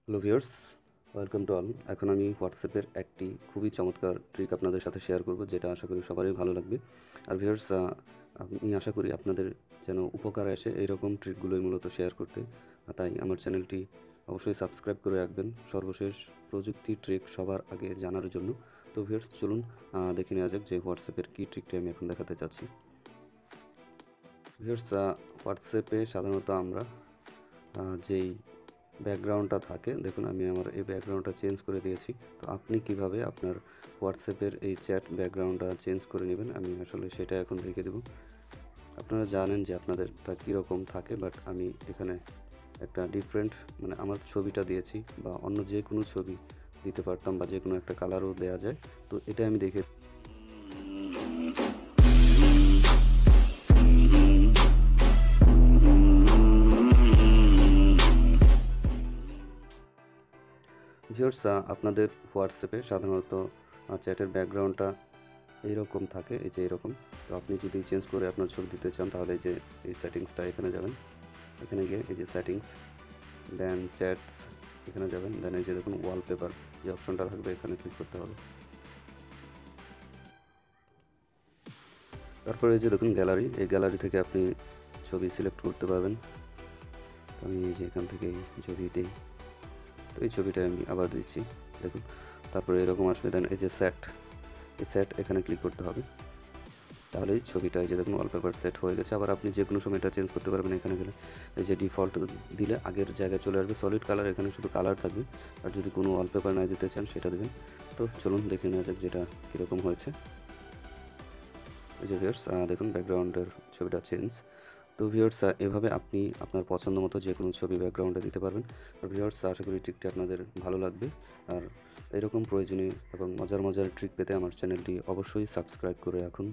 Hello viewers, welcome to all. এখন আমি হোয়াটসঅ্যাপের একটি খুবই চমৎকার ট্রিক আপনাদের সাথে শেয়ার করব, যেটা আশা করি সবারই ভালো লাগবে। আর ভিউয়ার্স, আমি আশা করি আপনাদের যেন উপকার আসে এইরকম ট্রিকগুলোই মূলত শেয়ার করতে। তাই আমার চ্যানেলটি অবশ্যই সাবস্ক্রাইব করে রাখবেন সর্বশেষ প্রযুক্তি ট্রিক সবার আগে জানার জন্য। তো ভিউয়ার্স, চলুন দেখে নেওয়া যাক যে হোয়াটসঅ্যাপের কী ট্রিকটি আমি এখন দেখাতে চাচ্ছি। ভিউয়ার্স, হোয়াটসঅ্যাপে সাধারণত আমরা যেই ব্যাকগ্রাউন্ডটা থাকে, দেখুন আমি আমার এই ব্যাকগ্রাউন্ডটা চেঞ্জ করে দিয়েছি। তো আপনি কিভাবে আপনার হোয়াটসঅ্যাপের এই চ্যাট ব্যাকগ্রাউন্ডটা চেঞ্জ করে নেবেন, আমি আসলে সেটা এখন দেখিয়ে দেবো। আপনারা জানেন যে আপনাদেরটা কীরকম থাকে, বাট আমি এখানে একটা ডিফারেন্ট মানে আমার ছবিটা দিয়েছি, বা অন্য যে কোনো ছবি দিতে পারতাম, বা যে কোনো একটা কালারও দেওয়া যায়। তো এটা আমি দেখে ভিউয়ার্স, আপনাদের হোয়াটসঅ্যাপে সাধারণত চ্যাটের ব্যাকগ্রাউন্ডটা এইরকম থাকে, এই যে এরকম। তো আপনি যদি চেঞ্জ করে আপনার ছবি দিতে চান, তাহলে এই যে এই সেটিংসটা এখানে যাবেন, এখানে গিয়ে এই যে সেটিংস, দেন চ্যাটস এখানে যাবেন, দেন এই যে দেখুন ওয়ালপেপার যে অপশনটা থাকবে এখানে ক্লিক করতে হবে। তারপরে এই যে দেখুন গ্যালারি, এই গ্যালারি থেকে আপনি ছবি সিলেক্ট করতে পারবেন। আমি এই যে এখান থেকে যদি দিই, তো এই ছবিটা আমি আবার দিচ্ছি, দেখুন। তারপরে এরকম আসবে, দেন এই যে সেট, এই সেট এখানে ক্লিক করতে হবে। তাহলে এই ছবিটা এই যে দেখুন ওয়ালপেপার সেট হয়ে গেছে। আবার আপনি যে কোনো সময় এটা চেঞ্জ করতে পারবেন। এখানে গেলে এই যে ডিফল্ট দিলে আগের জায়গায় চলে আসবে সলিড কালার, এখানে শুধু কালার থাকবে। আর যদি কোনো ওয়ালপেপার না দিতে চান সেটা দেবেন। তো চলুন দেখে নেওয়া যাক যেটা কীরকম হয়েছে। এই যে ভিউয়ার্স, দেখুন ব্যাকগ্রাউন্ডের ছবিটা চেঞ্জ। তো ভিউয়ার্স, এভাবে আপনি আপনার পছন্দ মতো যে কোনো ছবি ব্যাকগ্রাউন্ডে দিতে পারবেন। আর ভিউয়ার্স, আশা করি ট্রিকটি আপনাদের ভালো লাগবে। আর এরকম প্রয়োজনীয় এবং মজার মজার ট্রিক পেতে আমার চ্যানেলটি অবশ্যই সাবস্ক্রাইব করে রাখুন।